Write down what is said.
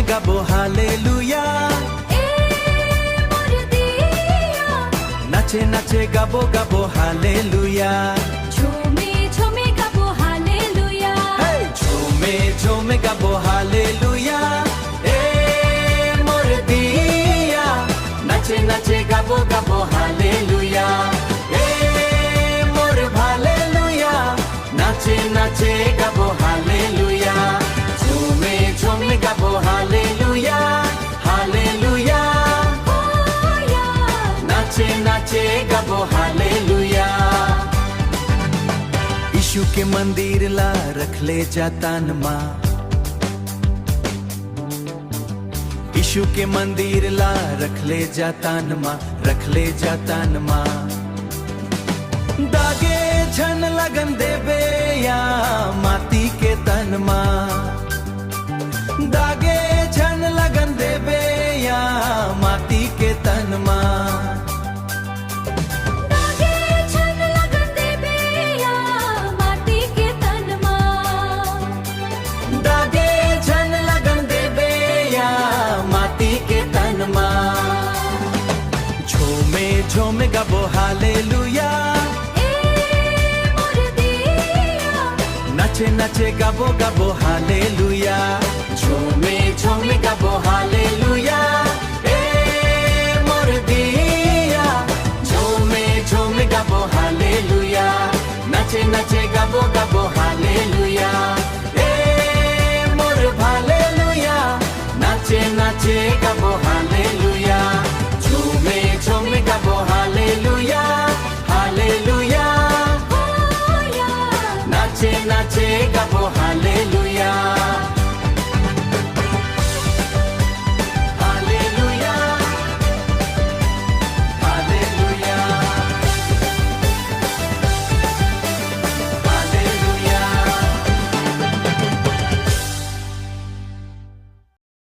gabo hallelujah nache nache gabo gabo hallelujah Chome gabo hallelujah hey chome gabo hallelujah more diya nache nache gabo gabo hallelujah more hallelujah nache nache gabo hallelujah chome gabo hallelujah hallelujah nache nache gabo hallelujah यीशु के मंदिर ला रख ले जा तन मां यीशु के मंदिर ला रख ले जा तन मां रख ले जा तन मां दागे झन लगन देवे या माटी के तन मां दागे झन लगन देवे या माटी के तन मां झोमे गबो हालेलुया नचे नचे गबो गबो हालेलुया झोमे गबो हालेलुया मोर दिया झोमे गबो हालेलुया नचे नचे गबो गबो